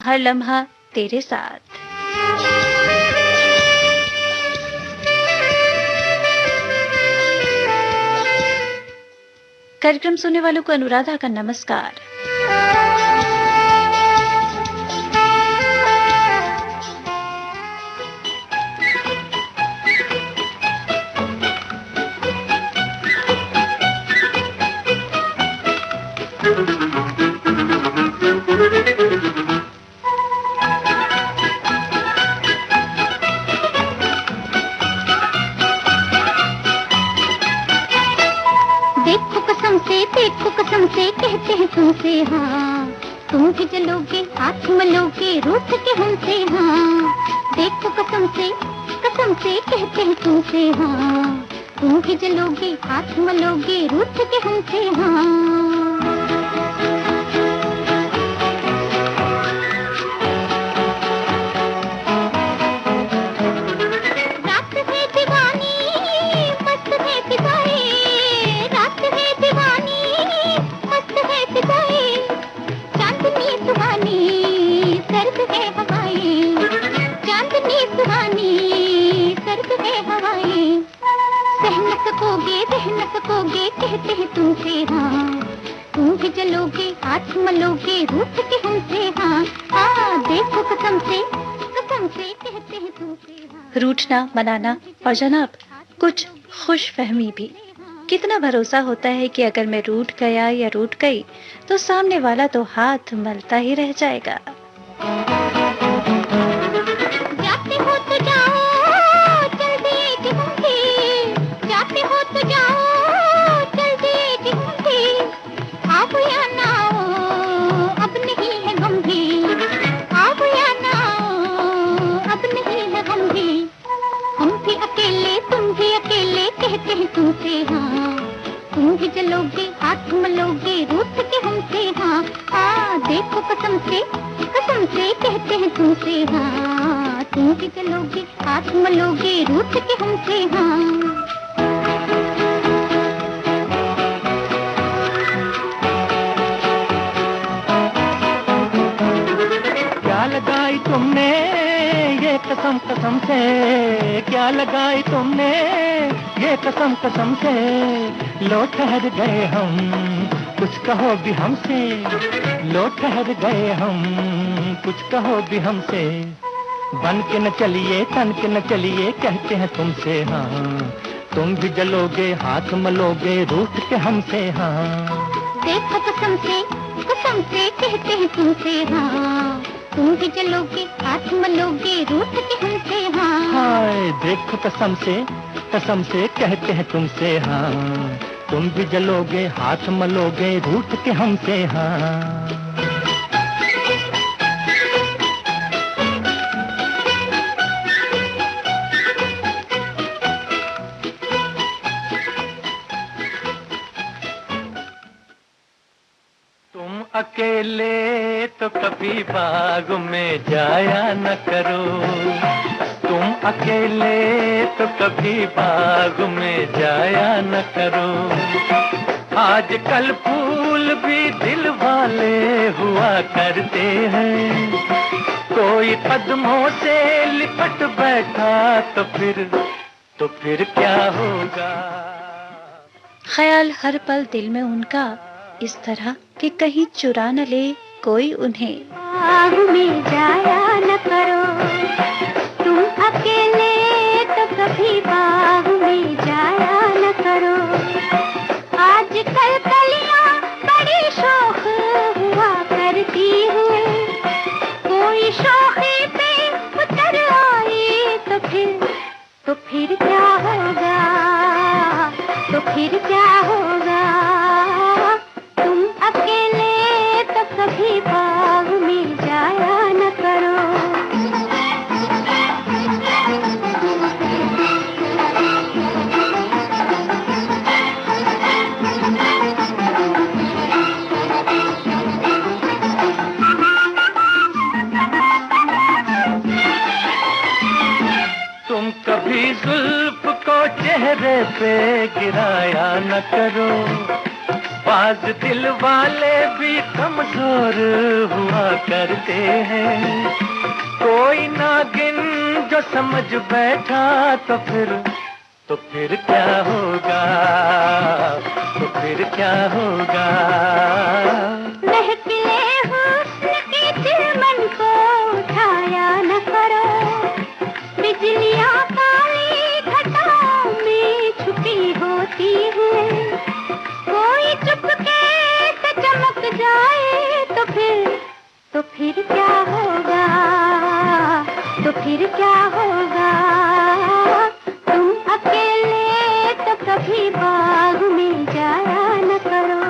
हर लम्हा तेरे साथ। कार्यक्रम सुनने वालों को अनुराधा का नमस्कार। देखो कसम से कहते हैं तुमसे हाँ, तुम भी जलोगे हाथ मलोगे रूठ के हमसे हाँ। देखो कसम से कहते हैं तुमसे हाँ, तुम भी जलोगे हाथ मलोगे रूठ के हमसे हाँ। सकोगे कहते हैं तुमसे हाँ, तुम भी जलोगे हाथ मलोगे रूठ के हमसे हाँ। देखो कसम से कहते हैं तुमसे हाँ। रूठना, मनाना और जनाब कुछ खुशफहमी भी। कितना भरोसा होता है कि अगर मैं रूठ गया या रूठ गई तो सामने वाला तो हाथ मलता ही रह जाएगा। तुमसे हाँ, तुम भी जलोगे हाथ मलोगे रूठ के हमसे हाँ। देखो कसम से कहते हैं तुमसे हाँ, तुम भी जलोगे हाथ मलोगे रूठ के हमसे हाँ। क्या लगाई तुमने ये कसम से, क्या लगाई तुमने ये कसम से, लो ठहर गए हम कुछ कहो भी हमसे, लो ठहर गए हम कुछ कहो भी हमसे। बन के न चलिए तन के न चलिए कहते हैं तुमसे हाँ, तुम भी जलोगे हाथ मलोगे रूठ के हमसे हाँ। देखो कसम से कहते हैं तुमसे हाँ, तुम भी जलोगे हाथ मलोगे रूठ के हमसे हाँ। हाय देखो कसम से कहते हैं तुमसे हाँ, तुम भी जलोगे हाथ मलोगे रूठ के हमसे हाँ। तुम अकेले तो कभी बाग में जाया न करो, तुम अकेले तो कभी बाग में जाया न करो। आजकल फूल भी दिल वाले हुआ करते हैं, कोई कदमों से लिपट बैठा तो फिर क्या होगा। ख्याल हर पल दिल में उनका इस तरह कि कहीं चुरा न ले कोई उन्हें। बाग में जाया न करो, तुम अकेले तो कभी बाग में जाया न करो। आजकल कलियां बड़ी शौक हुआ करती है, कोई शौखी पे उतर आए तो फिर क्या होगा, तो फिर क्या होगा। तुम अकेले तो कभी बाग में जाया न करो। तुम कभी जुल्फ को चेहरे पे गिराया न करो, बाज दिल वाले भी कमजोर हुआ करते हैं। कोई नागिन जो समझ बैठा तो फिर क्या होगा, तो फिर क्या होगा। महफिले हुस्न की चिलमन को उठाया न करो, बिजलियां काली घटाओं में छुपी होती है। कोई चुपके से चमक जाए तो फिर क्या होगा, तो फिर क्या होगा। तुम अकेले तो कभी बाग में जाया न करो।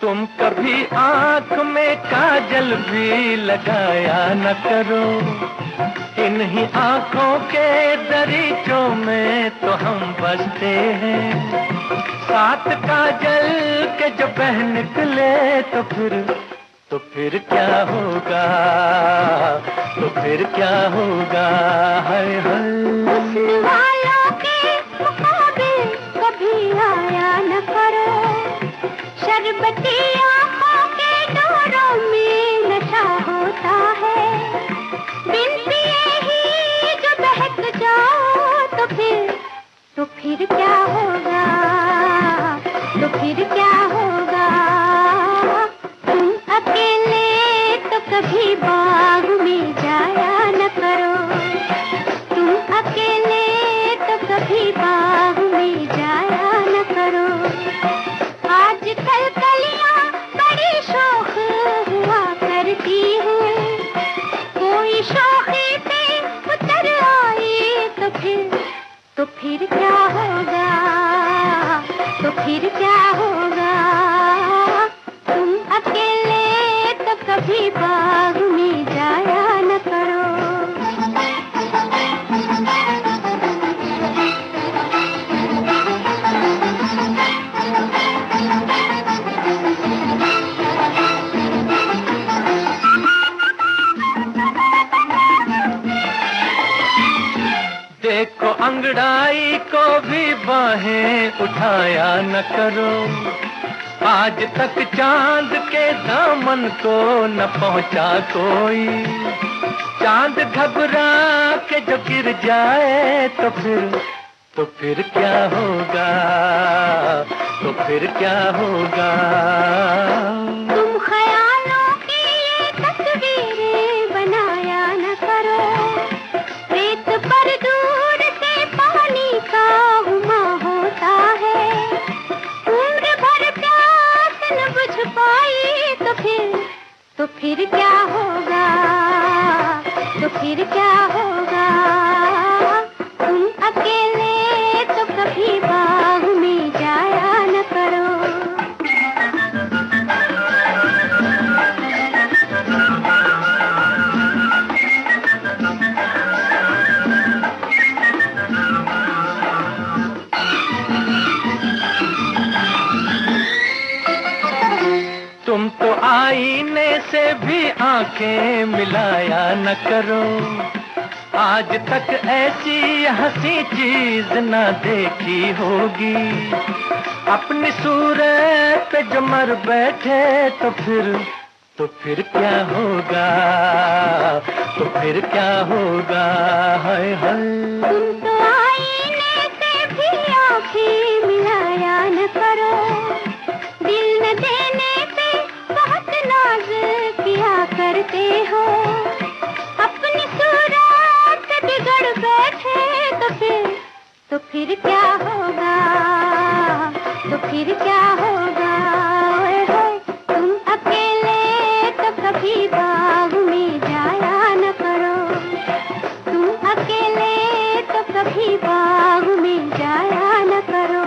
तुम कभी आँख में काजल भी लगाया न करो, इन्हीं आँखों के दरीचों में तो हम बसते हैं। साथ काजल के जो बह निकले तो फिर क्या होगा, तो फिर क्या होगा। हाय हाय हुस्न वालों के मुकाबिल कभी आया न करो, शरबती आँखों के डोरों में नशा होता है। बिन पिए ही जो बहक जाओ तो फिर क्या होगा, तो फिर क्या होगा। तुम अकेले तो कभी बाग में जाया न करो, तुम अकेले तो कभी बाग में जाया न करो। आजकल कलियां बड़ी शौक हुआ करती हैं, कोई शौकी पे उतर आए तो फिर क्या होगा, तो फिर क्या होगा। तुम अकेले तो कभी बाग में जाया न करो। देखो अंगड़ाई को भी बाहें उठाया न करो, आज तक चांद के दामन को न पहुंचा कोई। चांद घबरा के जो गिर जाए तो फिर क्या होगा, तो फिर क्या होगा। तुम ख्यालों की ये तस्वीरें बनाया न करो, रेत पर दूर से पानी का हुमा होता है। उम्र भर प्यास न बुझ पाई तो फिर क्या होगा, तो फिर क्या होगा। तुम अकेले तो कभी बाग में जाया न करो। तुम तो आईने से भी आंखें मिलाया न करो, आज तक ऐसी हंसी चीज न देखी होगी। अपनी सूरत पे जो मर बैठे तो फिर क्या होगा, तो फिर क्या होगा। हाय हाय तुम तो आईने से भी आंखें मिलाया न करो, दिल न देने पे बहुत नाज किया करते हो। अपनी सूरत बिगड़ बैठे तो फिर क्या होगा, तो फिर क्या होगा। ओए होए, तुम अकेले तो कभी बाग में जाया न करो, तुम अकेले तो कभी बाग में जाया न करो।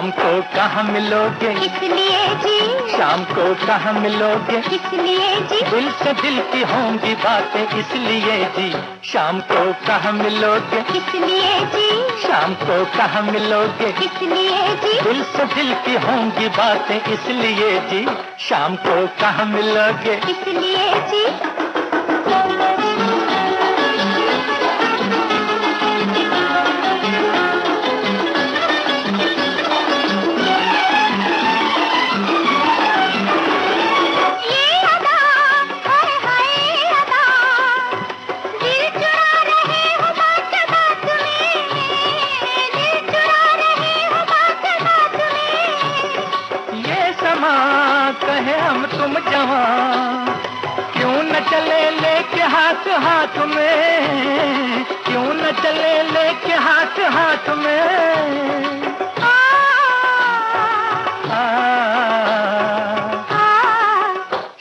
शाम को कहाँ मिलोगे, इसलिए जी शाम को कहाँ मिलोगे, इसलिए जी दिल से दिल की होंगी बातें इसलिए जी। शाम को कहाँ मिलोगे, इसलिए जी शाम को कहाँ मिलोगे, इसलिए जी दिल से दिल की होंगी बातें इसलिए जी। शाम को कहाँ मिलोगे, इसलिए जी कहे हम तुम जवां, क्यों न चले लेके हाथ हाथ में, क्यों न चले लेके हाथ हाथ में।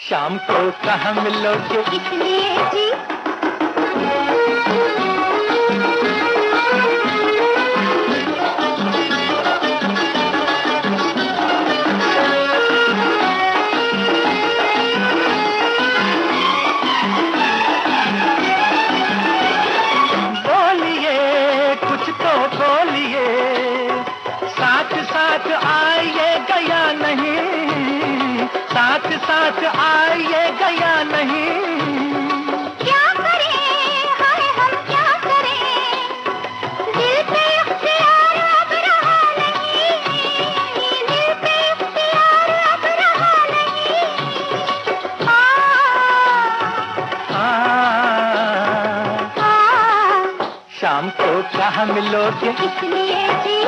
शाम को कहाँ मिलोगे, इसलिए जी साथ आइए गया नहीं, साथ साथ आइए गया नहीं। क्या करें हाय हम क्या करें, दिल पे इख्तियार अब रहा नहीं, दिल पे इख्तियार अब रहा नहीं। शाम को कहाँ मिलोगे, इसलिए जी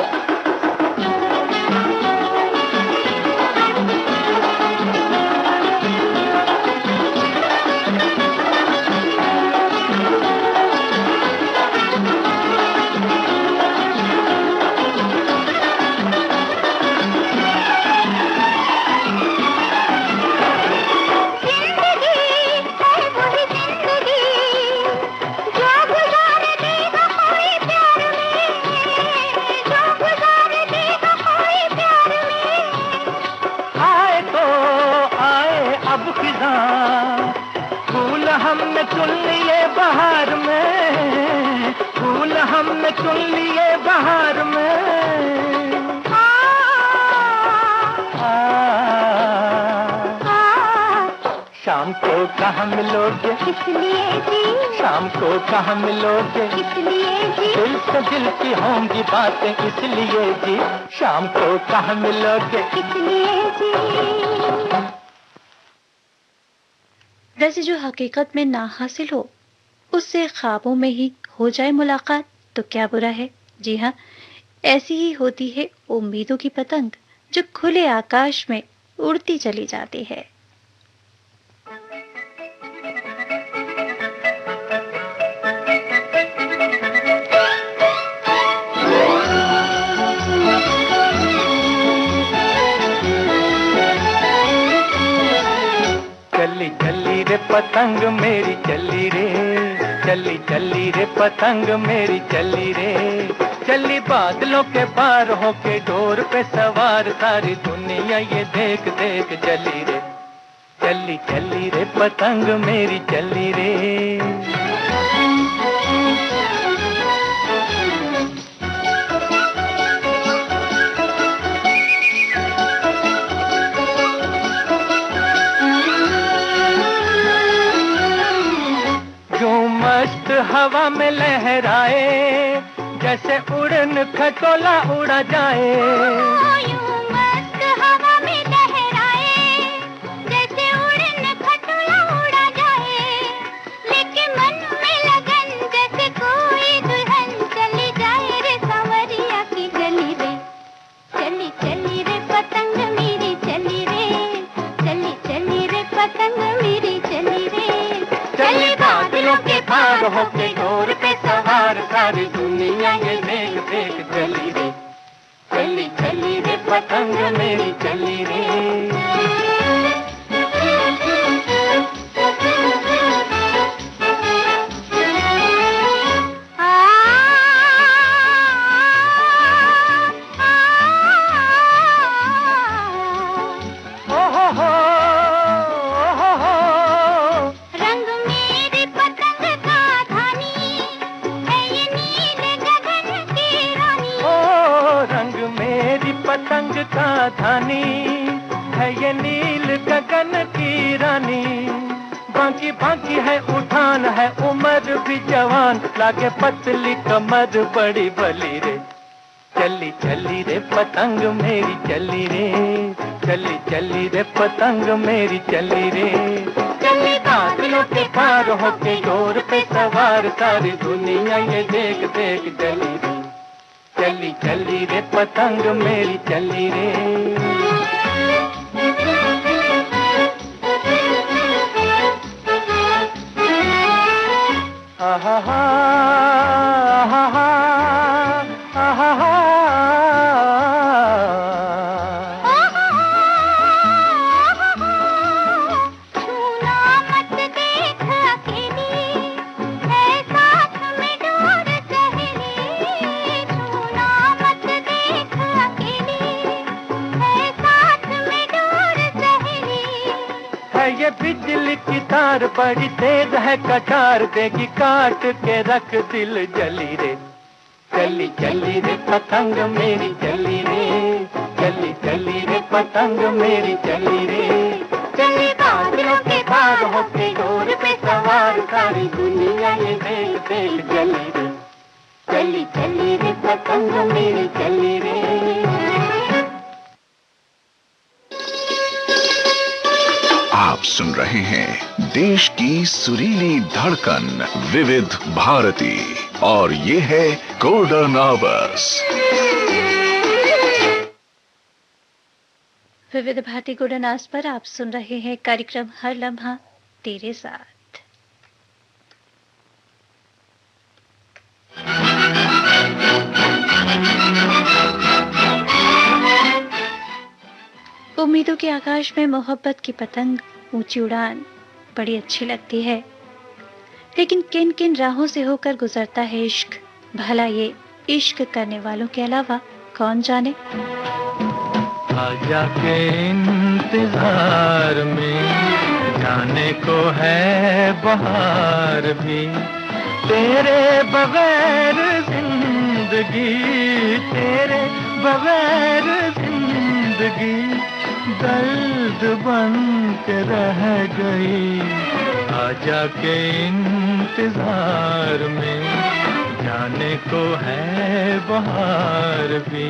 फूल हमने चुन लिए बहार में, फूल हमने चुन लिए बहार में। शाम को कहाँ मिलोगे, इसलिए जी शाम को कहाँ मिलोगे, इसलिए जी दिल से दिल की होंगी बातें इसलिए जी। शाम को कहाँ मिलोगे, इसलिए जी। वैसे जो हकीकत में ना हासिल हो उससे ख्वाबों में ही हो जाए मुलाकात तो क्या बुरा है। जी हाँ, ऐसी ही होती है उम्मीदों की पतंग जो खुले आकाश में उड़ती चली जाती है। चली चली रे पतंग मेरी चली रे, चली चली रे पतंग मेरी चली रे, चली बादलों के पार होके डोर पे सवार, सारी दुनिया ये देख देख चली रे, चली चली रे पतंग मेरी चली रे। मस्त हवा में लहराए, जैसे उड़न खटोला उड़ा जाए। यूं मस्त हवा में लहराए, जैसे उड़न खटोला उड़ा जाए, लेकिन मन में लगन जैसे कोई दुल्हन चली जाए रे सांवरिया की गली रे, चली चली रे पतंग मेरी चली रे, चली चली रे पतंग मेरी चली रे, चली बादलों के पार होके डोर पे सवार, सारी दुनिया ये देख देख चली रे, चली चली रे पतंग मेरी चली रे। का धानी है ये नील गगन की रानी। बाकी बाकी है उठान है उम्र भी जवान, लागे पतली कमर बड़ी भली रे। चली चली रे पतंग मेरी चली रे, चली चली रे पतंग मेरी चली रे। चली बादलों के पार होके डोर पे सवार, सारी दुनिया ये देख देख चली रे। चली चली रे पतंग मेरी चली रे। आहा हा आहा हा आहा हा। ये बिजली की तार बड़ी तेज है, कटार देगी काट के रख दिल जली रे। चली चली रे पतंग मेरी चली रे, चली चली रे पतंग मेरी चली रे। चली बादलों के पार होके डोर पे सवार, सारी दुनिया ये देख देख जली रे। चली चली रे पतंग मेरी चली रे। आप सुन रहे हैं देश की सुरीली धड़कन विविध भारती, और ये है गोल्डन आवर्स। विविध भारती गोल्डन आवर्स पर आप सुन रहे हैं कार्यक्रम हर लम्हा तेरे साथ। उम्मीदों के आकाश में मोहब्बत की पतंग ऊंची उड़ान बड़ी अच्छी लगती है, लेकिन किन किन राहों से होकर गुजरता है इश्क, भला ये इश्क करने वालों के अलावा कौन जाने। आजा के इंतजार में जाने को है बहार भी, तेरे बगैर जिंदगी, तेरे बगैर जिंदगी दर्द बन के रह गई। आजा के इंतजार में जाने को है बहार भी।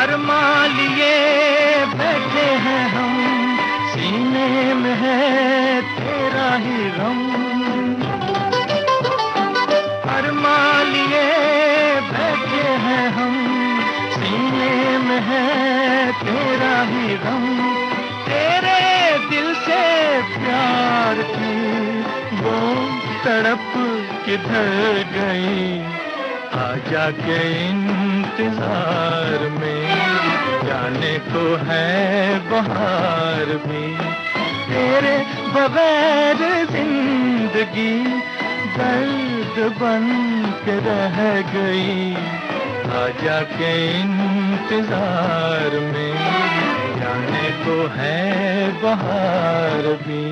अरमान लिए बैठे हैं हम, सीने में है तेरा ही गम। अरमान लिए बैठे हैं हम, सीने में है तेरा ही गम। तेरे दिल से प्यार की वो तड़प किधर गई। आजा के इंतजार में जाने को है बहार भी, तेरे बगैर जिंदगी दर्द बन के रह गई। आजा के इंतजार में जाने को है बहार भी।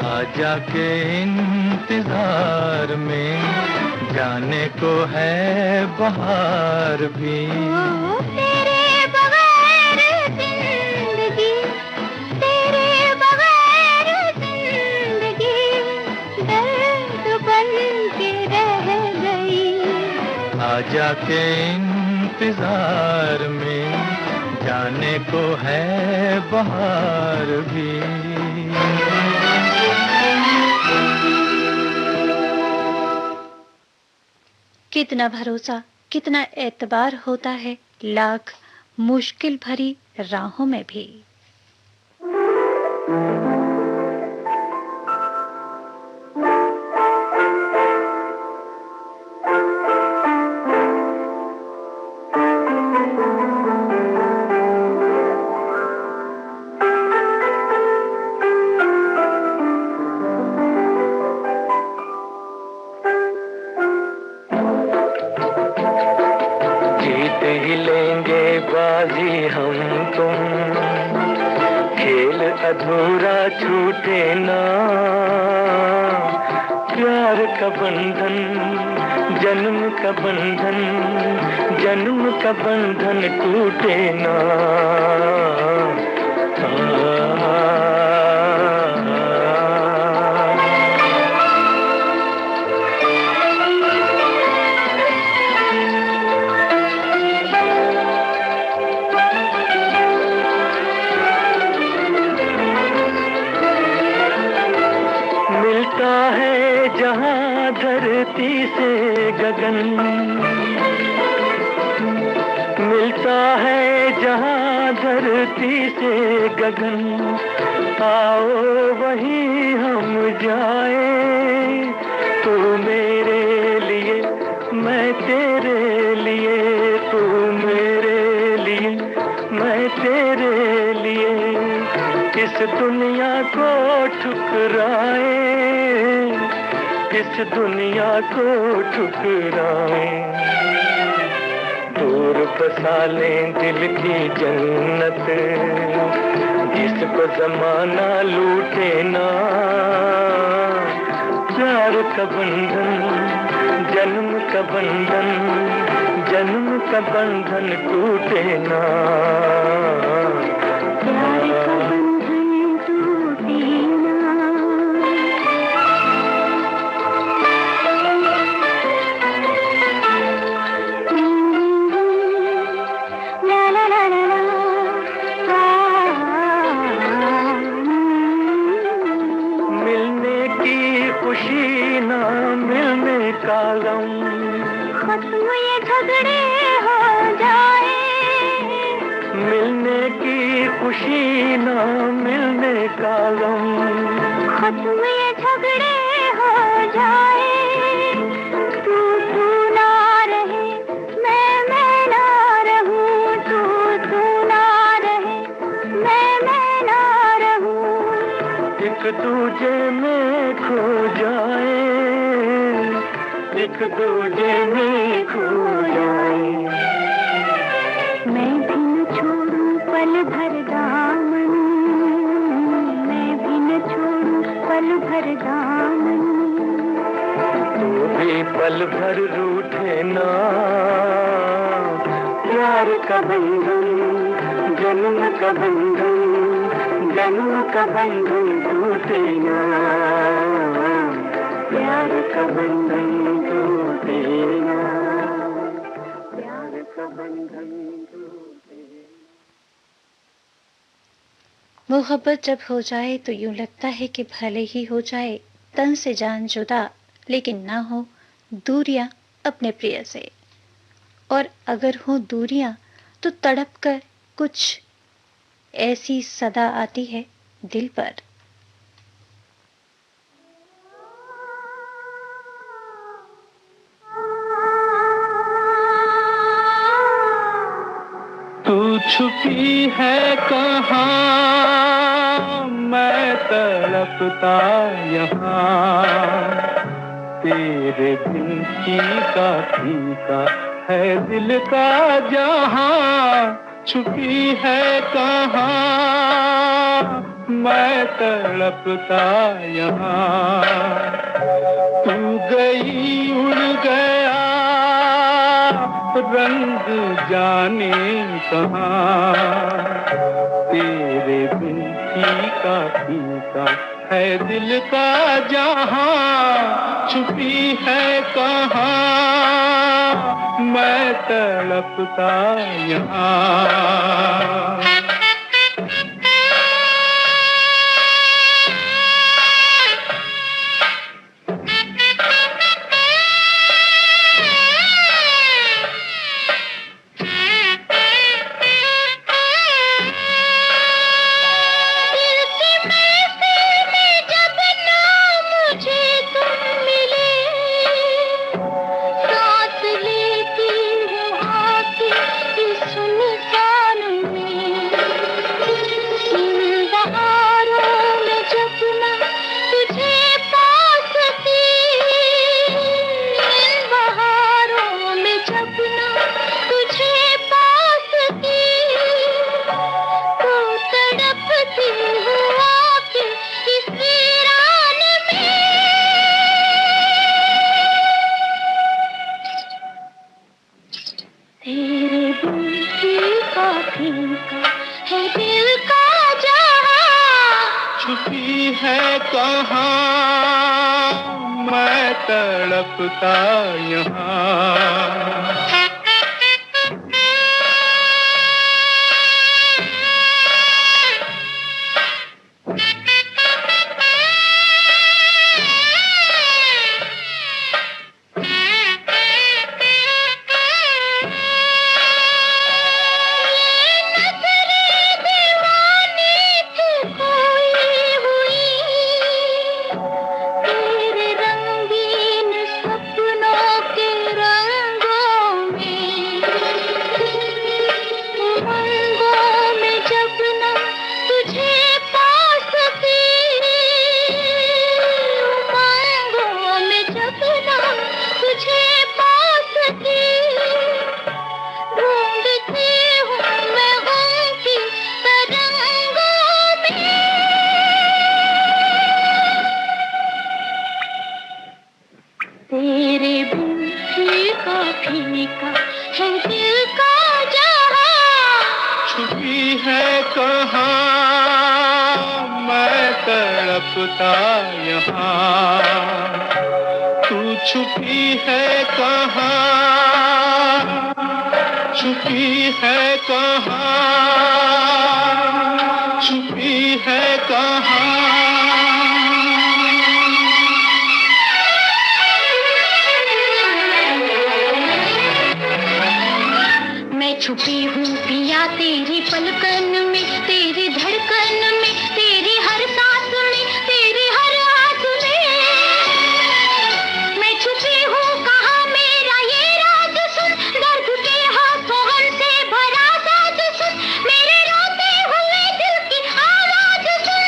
आजा के इंतजार में जाने को है बहार भी। तेरे बगैर जिंदगी, तेरे बगैर जिंदगी दर्द बन के रह गई। आजा के इंतजार में आने को है बहार भी। कितना भरोसा, कितना एतबार होता है लाख मुश्किल भरी राहों में भी। अधूरा छूटे ना प्यार का बंधन, जन्म का बंधन, जन्म का बंधन टूटे ना। जहाँ धरती से गगन मिलता है, जहाँ धरती से गगन, आओ वहीं हम जाए। तू मेरे लिए, मैं तेरे लिए, तू मेरे लिए, मैं तेरे लिए, इस दुनिया को ठुकराए, इस दुनिया को ठुकराएं। दूर बसा लें दिल की जन्नत, जिसको जमाना लूटे ना। प्यार का बंधन, जन्म का बंधन, जन्म का बंधन टूटे ना। प्यार का बंधन टूटे ना। खुशी ना मिलने का गम, खत्म ये झगड़े हो जाए। मिलने की खुशी ना मिलने का गम, खत्म ये झगड़े हो जाए। तू ना रहे, मैं ना रहूं, तू ना रहे, मैं ना रहूं, एक दूजे में खो जाए, एक दूजे में खो जाए। मैं भी न छोड़ूं पल भर दामन, मैं भी न छोड़ूं पल भर दामन, तू भी पल भर रूठे ना। प्यार का बंधन, जन्म का बंधन, जन्म का बंधन टूटे ना। प्यार का बंधन टूटे ना, प्यार का बंधन टूटे। मोहब्बत जब हो जाए तो यूं लगता है कि भले ही हो जाए तन से जान जुदा, लेकिन ना हो दूरियां अपने प्रिय से। और अगर हो दूरियां तो तड़प कर कुछ ऐसी सदा आती है दिल पर। तू छुपी है कहाँ, मैं तड़पता यहाँ। तेरे बिन फीका है दिल का जहाँ। छुपी है कहाँ, मैं तड़पता यहाँ। तू गई उड़ गया रंग जाने कहाँ। तेरे बिन फीका है दिल का जहाँ। छुपी है कहाँ, मैं तड़पता यहाँ। छुपी है कहाँ मैं तड़पता यहाँ। तेरे बिन फीका फीका है दिल का जहां। छुपी है कहाँ मैं तड़पता यहाँ। तू छुपी है कहाँ, छुपी है कहाँ, छुपी है कहाँ। छुपी हूँ पिया तेरी पलकन में, तेरी धड़कन में, तेरी हर सांस में, तेरी हर आस में। मैं छुपी हूँ कहाँ मेरा ये राज सुन, दर्द के हाथों हमसे भरा साज सुन, मेरे रोते हुए दिल की आवाज सुन।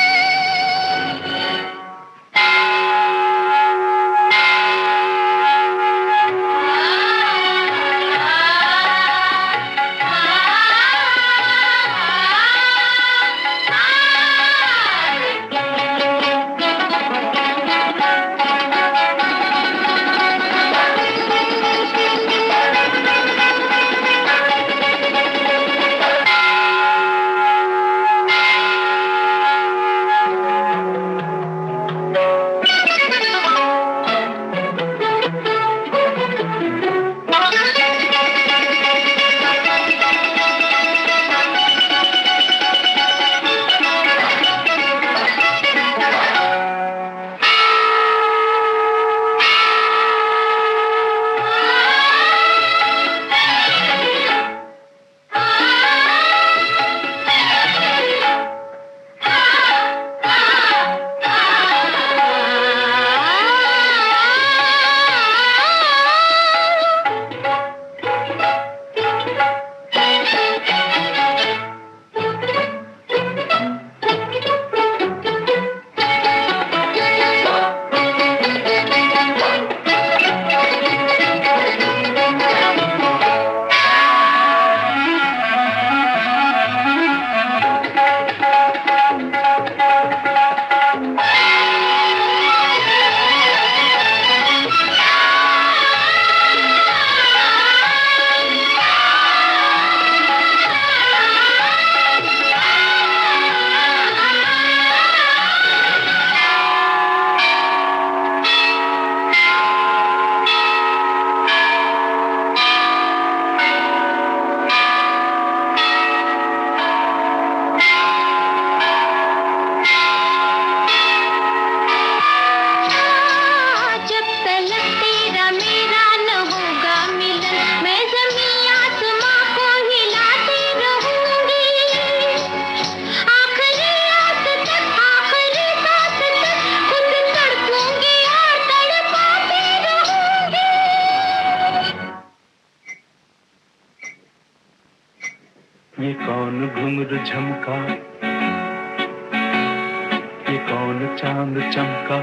झमका, ये कौन चांद चमका,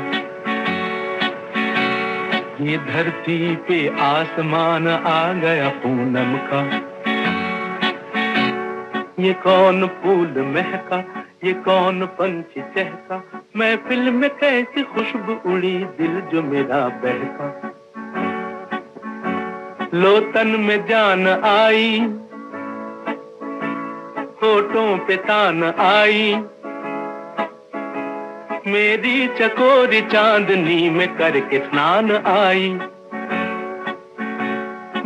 ये धरती पे आसमान आ गया पूनम का, ये कौन फूल महका, ये कौन पंछी चहका, महफिल में कैसी खुशबू उड़ी, दिल जो मेरा बहका। लो तन में जान आई, होठों पे तान आई, मेरी चकोरी चांदनी में करके स्नान आई।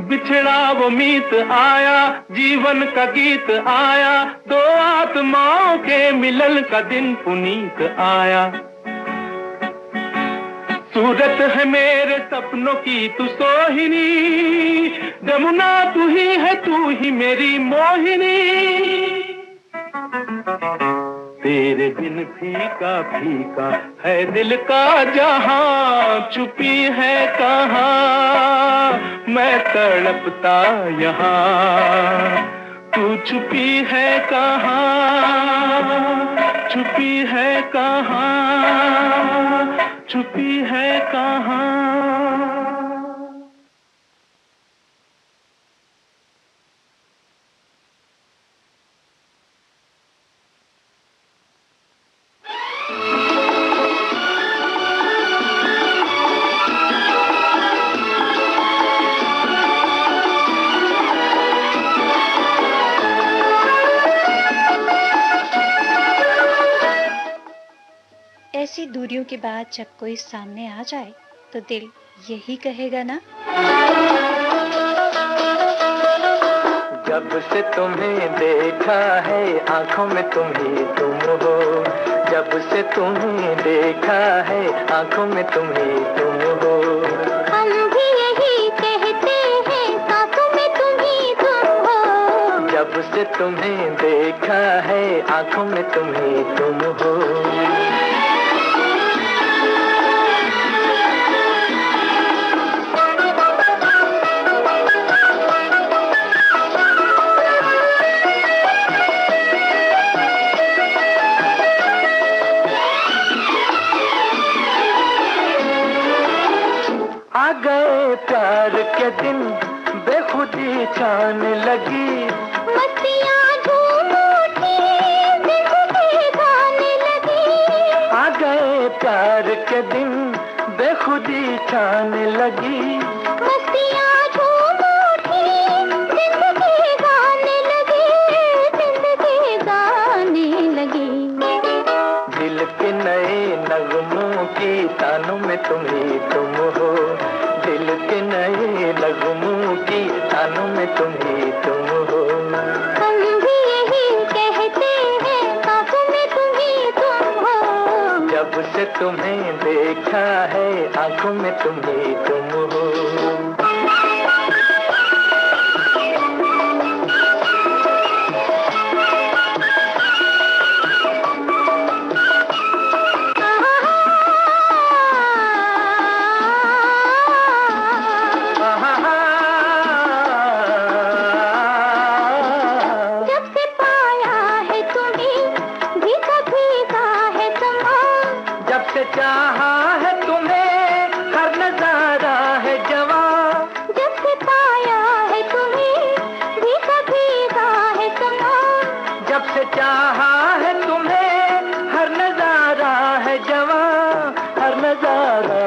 बिछड़ा वो मीत आया, जीवन का गीत आया, दो आत्माओं के मिलन का दिन पुनीत आया। सूरत है मेरे सपनों की तू सोहिनी, जमुना तू ही है, तू ही मेरी मोहिनी। तेरे बिन फीका फीका है दिल का जहां, छुपी है कहाँ मैं तड़पता यहाँ, तू छुपी है कहाँ, छुपी है कहाँ, छुपी है कहाँ। ऐसी दूरियों के बाद जब कोई सामने आ जाए तो दिल यही कहेगा ना। जब से तुम्हें देखा है आंखों में तुम ही तुम हो, जब से तुम्हें देखा है आंखों में तुम ही तुम हो। हम भी यही कहते हैं सांसों में तुम ही तुम हो, जब से तुम्हें देखा है आंखों में तुम ही तुम हो। आ गए प्यार के दिन, बेखुदी छाने लगी, मस्तियाँ झूम उठी, जिंदगी गाने लगी। आ गए प्यार के दिन, बेखुदी छाने लगी, मस्तियाँ झूम उठी, जिंदगी गाने लगी, जिंदगी गाने लगी। दिल के नए नगमों की तानों में तुम ही तुम हो, दिल के नए नगमों की तानों में तुम ही तुम हो। हम भी यही कहते हैं सांसों में तुम ही तुम हो, जब से तुम्हें देखा है आंखों में तुम ही तुम हो। चाहा है तुम्हें हर नजारा है जवां, जब से पाया है तुम्हें भीगा भीगा है समा, जब से चाहा है तुम्हें हर नजारा है जवां, हर नजारा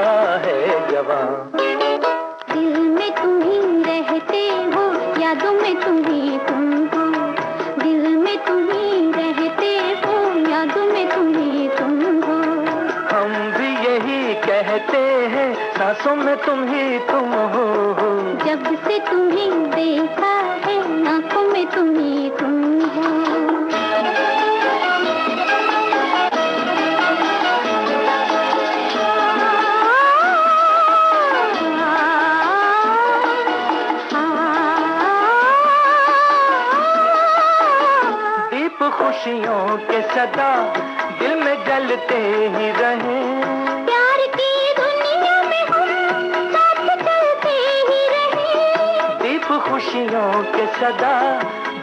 है जवां। दिल में तुम ही रहते हो, यादों में तुम ही तुम हो, दिल में तुम ही रहते हो, यादों में तुम ही तुम हो। हम भी यही कहते हैं सांसों में तुम ही तुम हो, जब से तुम्हें देखा है आंखों में तुम ही तुम हो। दीप खुशियों के सदा दिल में जलते ही रहे, प्यार की दुनिया में हम साथ चलते ही रहे, दीप खुशियों के सदा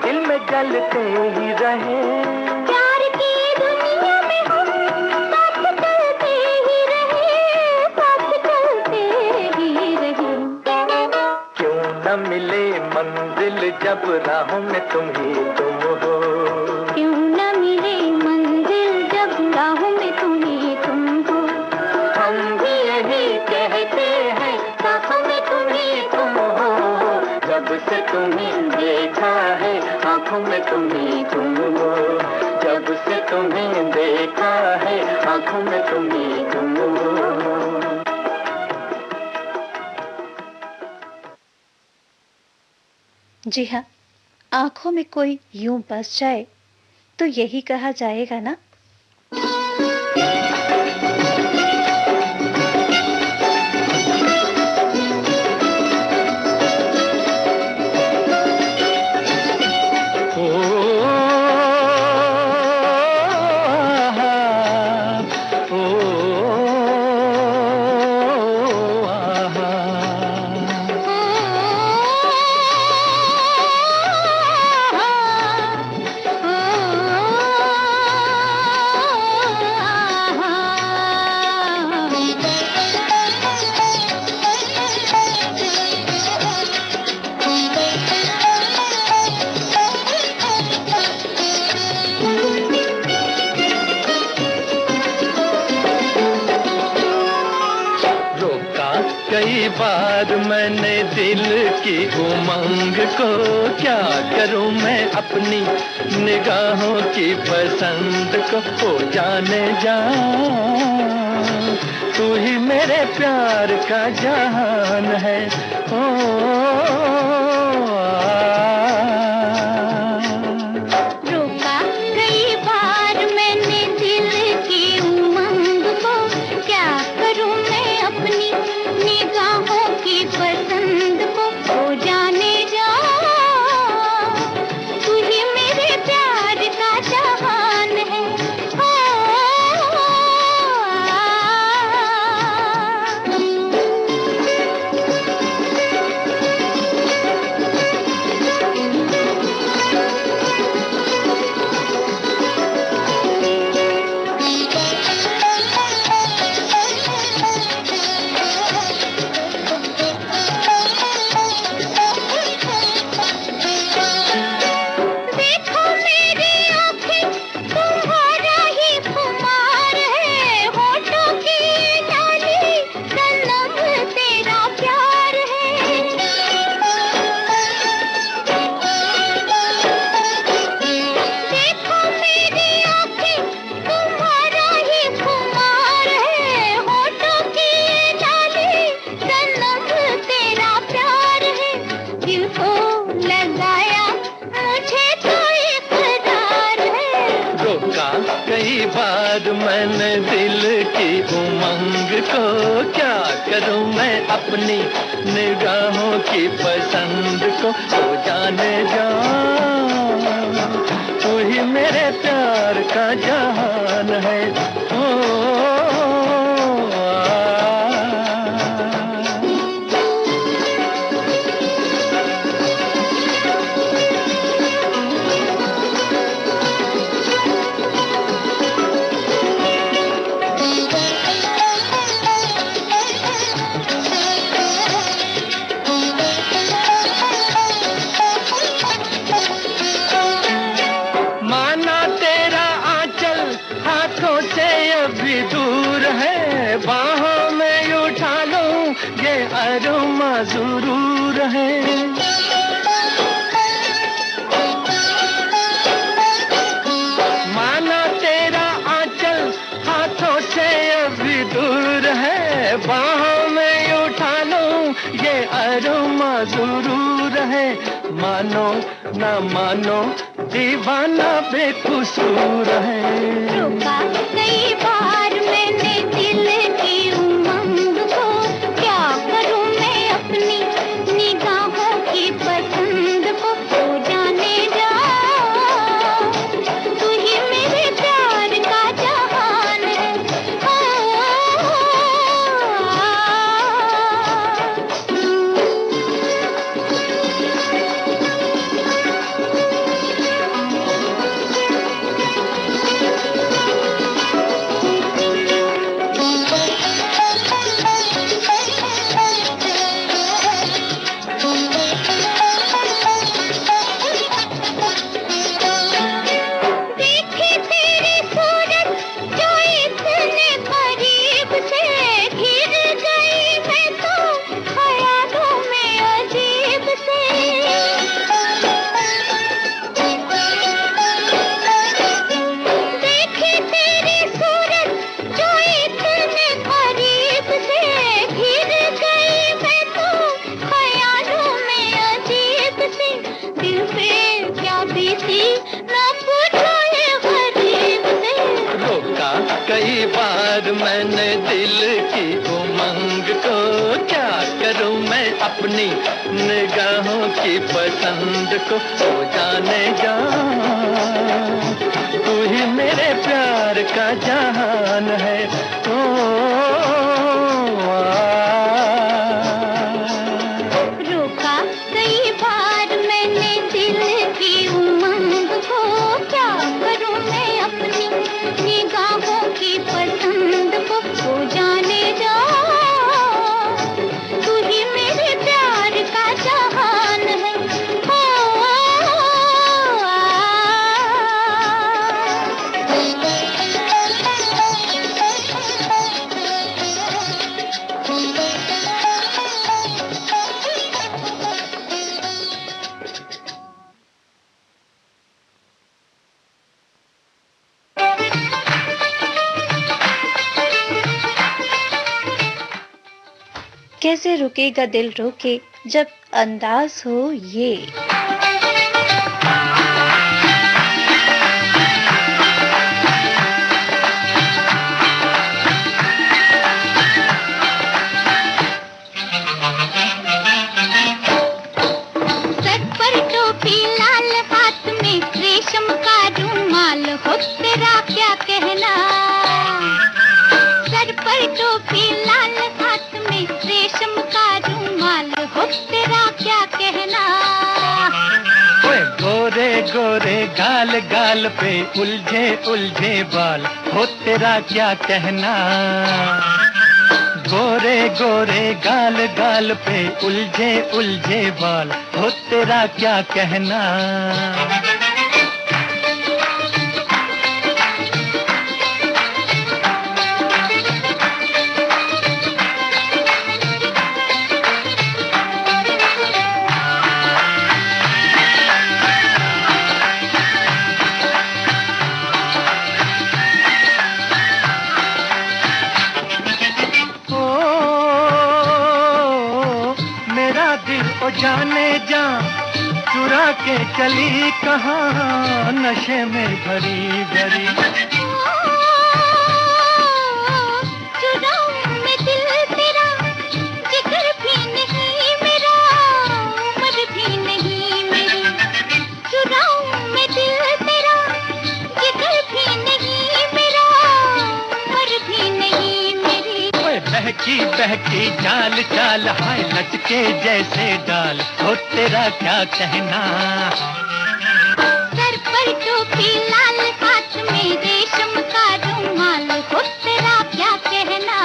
दिल में चलते ही रहे। प्यार की दुनिया में हम साथ चलते ही रहे, साथ चलते ही रहे। क्यों न मिले मंजिल जब राहों में तुम ही तुम हो। क्यों न मिले मंजिल जब राहों में तुम ही तुम हो। हम भी यही कहते हैं सांसों में तुम ही तुम हो। जब से तुम्हें देखा है आंखों में तुम ही तुम हो। जब से तुम्हें देखा है आंखों में तुम ही तुम हो। जी हाँ, आंखों में कोई यूं बस जाए तो यही कहा जाएगा ना। कई बार मैंने दिल की उमंग को, क्या करूं मैं अपनी निगाहों की पसंद को। ओ जाने जा तू ही मेरे प्यार का जहान है। रोका कई बार मैंने दिल की उमंग को, क्या करूं मैं अपनी निगाहों की पसंद को। ओ जाने जा तू ही मेरे प्यार का जहान है। कई बार मैंने दिल की उमंग को, क्या करूं मैं अपनी निगाहों की पसंद को। ओ जाने जा तू ही मेरे प्यार का जहान है। बाहों में उठा लूं ये अरुमा जरूर है। माना तेरा आंचल हाथों से अभी दूर है। बाहों में उठा लूं ये अरुमा जरूर है। मानो ना मानो दीवाना बेकसूर है। रोका कई बार मैंने दिल की उमंग को, क्या करूं मैं अपनी निगाहों की पसंद को। तो जाने जा तू ही मेरे प्यार का जहान है। प्यार मैंने दिल की उमंग को, क्या करूं मैं अपनी निगाहों की पसंद को। ओ जाने जा तू ही मेरे प्यार का जहान है। रोका कई बार मैंने दिल की उमंग को, क्या करूं मैं अपनी निगाहों की पसंद को। हो जाने जा तू ही मेरे प्यार का जहान है। कैसे रुकेगा दिल रोके जब अंदाज हो ये। सर पर टोपी लाल, हाथ में रेशम का रुमाल, हो तेरा क्या कहना। सर पर टोपी लाल, हाथ में रेशम का रुमाल, हो तेरा क्या कहना। ओए गोरे गोरे गाल गाल पे उलझे उलझे बाल, हो तेरा क्या कहना। गोरे गोरे गाल गाल पे उलझे उलझे बाल, हो तेरा क्या कहना। जाने जा चुरा के चली कहाँ, नशे में भरी भरी। चुराऊं मैं दिल तेरा, जिगर भी नहीं मेरा, उम्र भी नहीं मेरी। चुराऊं मैं दिल तेरा, जिगर भी नहीं मेरा, उम्र भी नहीं मेरी। ओए बहकी बहकी चाल चाल, हाय लचके जैसे डाल, हो तेरा क्या कहना। सर पर टोपी लाल, हाथ में रेशम का रुमाल, हो तेरा क्या कहना।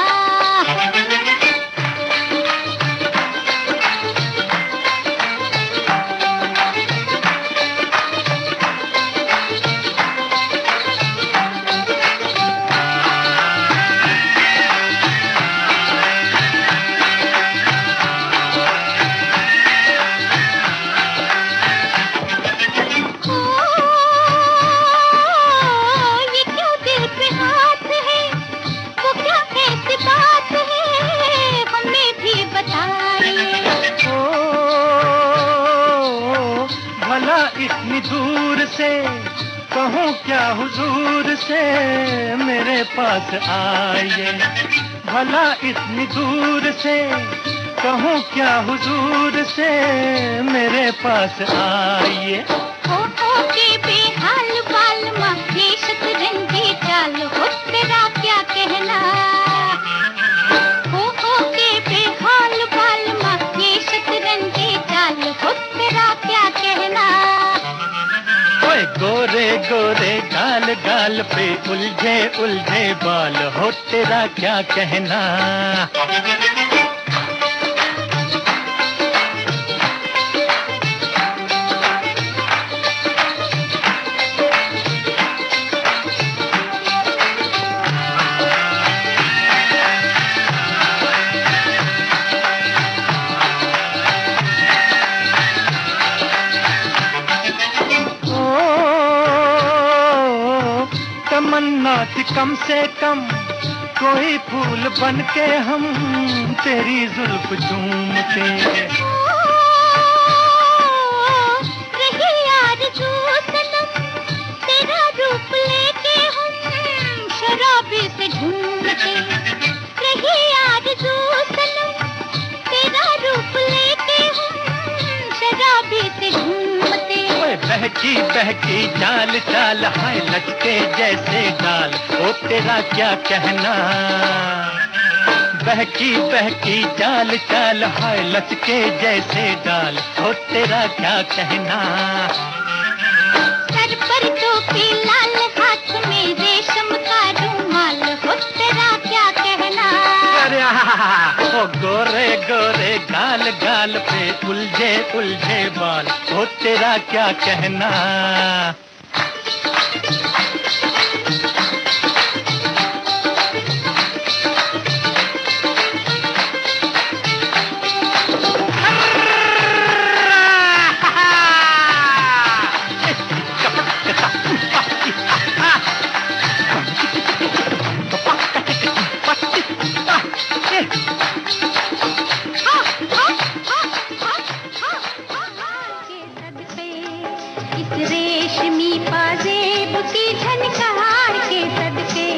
इतनी दूर से कहूँ क्या हुजूर से मेरे पास आइए। भला इतनी दूर से कहूँ क्या हुजूर से मेरे पास आइए। हो के बेहाल बाल माँ, ये शतरंजी चाल, हो तेरा क्या कहना। हो के बेहाल बाल माँ, ये शतरंजी चाल, हो तेरा क्या कहना। ओए गोरे गोरे गाल गाल पे उलझे उलझे बाल, हो तेरा क्या कहना। तमन्ना थी कम से कम कोई फूल बन के हम तेरी जुल्फ चूमते। रही आरज़ू सनम, तेरा रूप लेके हम शराबी से पे ढूंढते रही आरज़ू सनम तेरा रूप लेके हम शराबी से घूमते। ओए बहकी बहकी चाल चाल हाय लचके जैसे डाल, ओ तेरा क्या कहना। बहकी बहकी चाल चाल हाय लचके जैसे डाल, ओ तेरा क्या कहना। सर पर टोपी लाल हाथ में रेशम का रुमाल, हो तेरा क्या कहना। अरे ओ गोरे गोरे गाल गाल पे उलझे उलझे बाल, ओ तेरा क्या कहना। इस रेशमी पाजेब की झनकार के सदके,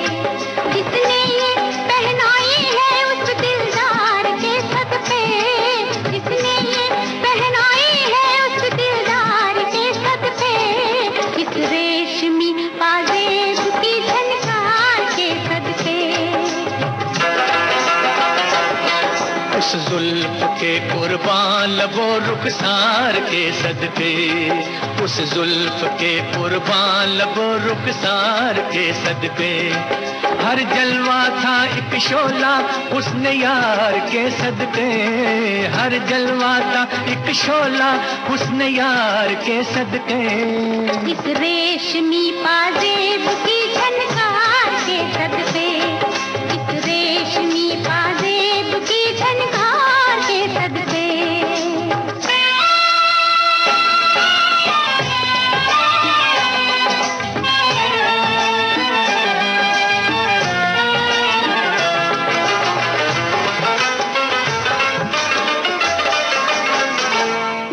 जिसने ये पहनाई है उस दिलदार के सदके, जिसने ये पहनाई है उस दिलदार के सदके। इस रेशमी पाजेब की झनकार के सदके। उस जुल्फ के कुर्बान लबो रुखसार के सदके, उस जुल्फ के कुर्बान लबो रुखसार के सदके। हर जलवा था एक शोला हुस्न यार के सदके, हर जलवा था एक शोला हुस्न यार के सदके। इस रेशमी पाजेब की झनकार के सदके, इस रेशमी पाजेब की झनकार के सदके।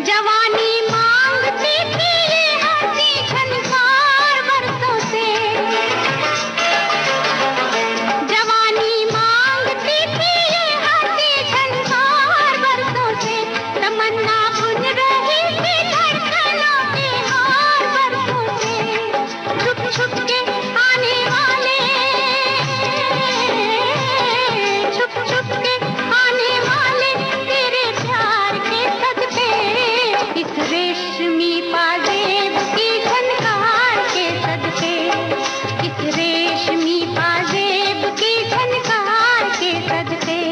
जवानी मांगती थी ये हंसी झनकार बरसों से, जवानी मांगती थी ये हंसी झनकार बरसों से। तमन्ना बुन रही थी धड़कनों के हार बरसों से। छुप छुप के आने वाले, छुप छुप के आने वाले तेरे प्यार के सदके। इस रेशमी पाजेब की झनकार के सदके, इस रेशमी पाजेब की झनकार के सदके।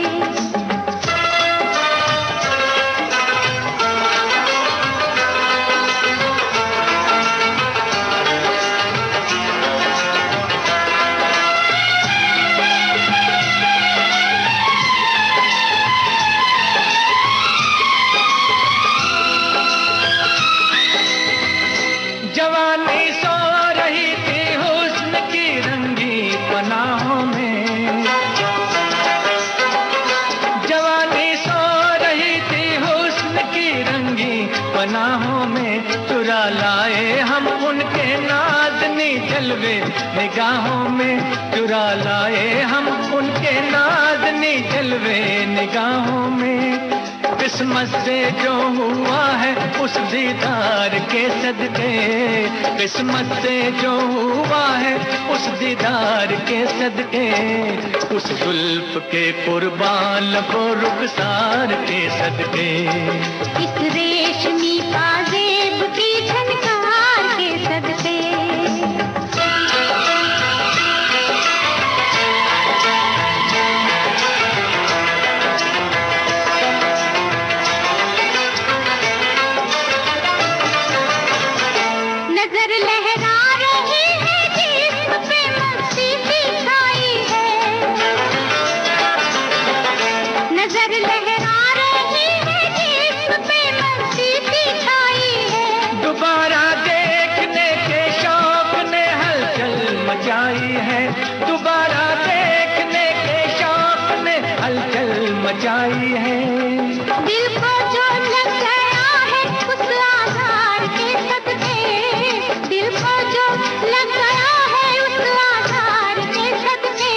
जवानी सो रही थी हुस्न की रंगी पनाहों में, जवानी सो रही थी हुस्न की रंगी पनाहों में। चुरा लाए हम उनके नाज़नी जलवे निगाहों में, चुरा लाए हम उनके नाज़नी जलवे निगाहों में। किस्मत से जो हुआ है उस दीदार के सदके, किस्मत से जो हुआ है उस दीदार के सदके। उस जुल्फ के कुर्बान लबो रुखसार के सदके। इस रेशमी पाजेब की झनकार के सदके। नजर लहरा रही है जिस्म पे मस्ती सी छाई है, नजर लहरा रही है जिस्म पे मस्ती सी छाई है। दोबारा देखने के शौक ने हलचल मचाई है, दोबारा देखने के शौक ने हलचल मचाई है। दिल को जो लग गया है उस आधार के सदके, दिल को जो लग गया है उस आधार के सदके।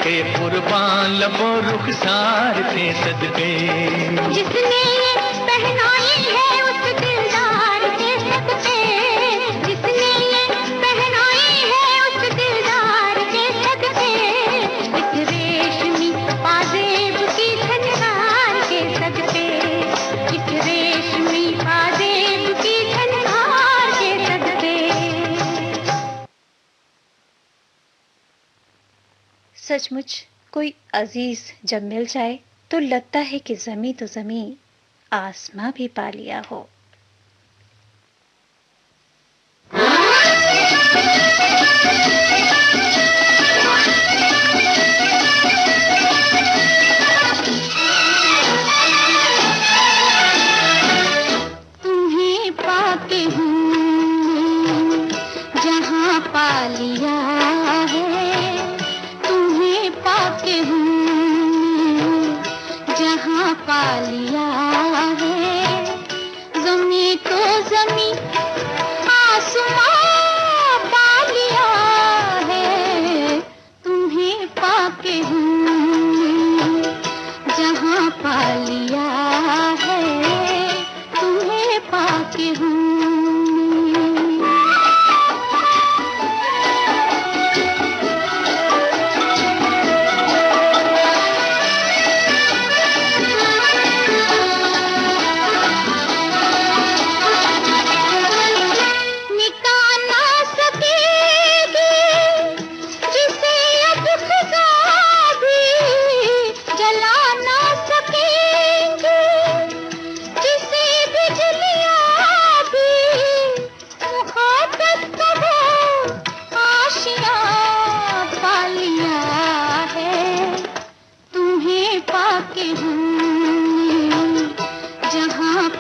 के कुर्बान लबो रुखसार के सदके। जिसने ये पहनाई है उस दिलदार के सदके, जिसने ये पहनाई है उस दिलदार के सदके, इस रेशमी पाजेब की झनकार के सदके, इस रेशमी पाजेब की झनकार के सदके। सचमुच कोई अजीज जब मिल जाए तो लगता है कि ज़मीं तो ज़मीं आसमां भी पा लिया हो। तुम्हें पाके हूँ जहाँ पा लिया है, तुम्हें पाके हूँ जहाँ पा लिया है। ज़मीं तो ज़मीं आसमां पा लिया है, तुम्हें पाके हूँ जहाँ पा लिया है, तुम्हें पाके हूँ।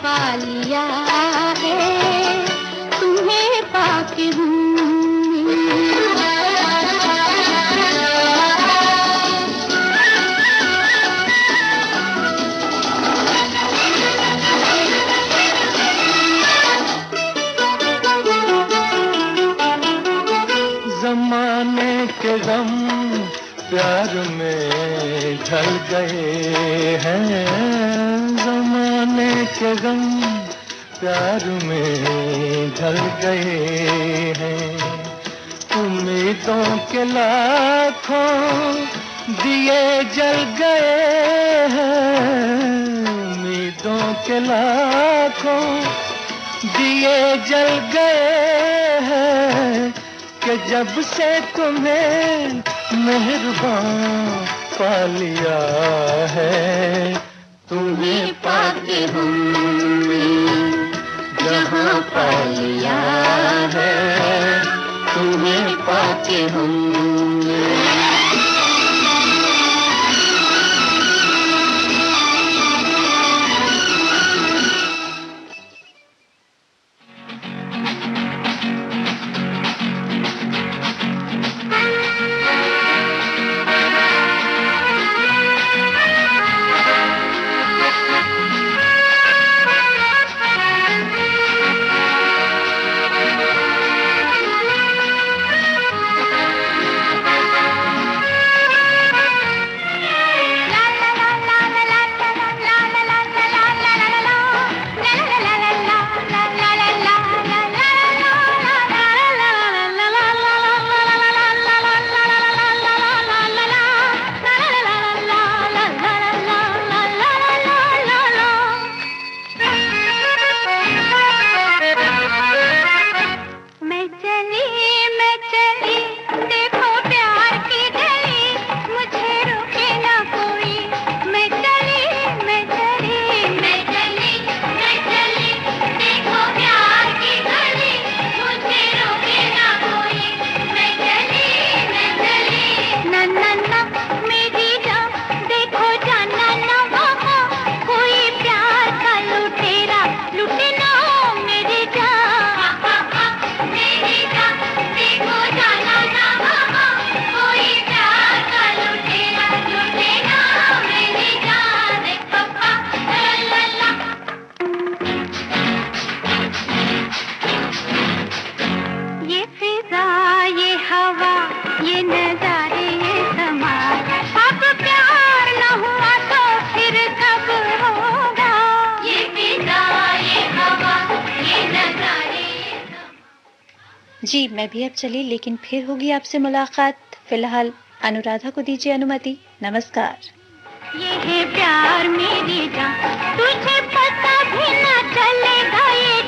पा लिया है, तुम्हें पाके हूँ। जमाने के गम प्यार में ढल गए हैं, जमाने के गम प्यार में ढल गए हैं। उम्मीदों के लाखों दिए जल गए हैं, उम्मीदों के लाखों दिए जल गए हैं कि जब से तुम्हें मेहरबान पा लिया है। तुम्हें पाके हमने जहाँ पा लिया है, तुम्हें पाके हमने। जी मैं भी अब चली, लेकिन फिर होगी आपसे मुलाकात। फिलहाल अनुराधा को दीजिए अनुमति। नमस्कार। ये है प्यार मेरी जान, तुझे पता भी न चलेगा ये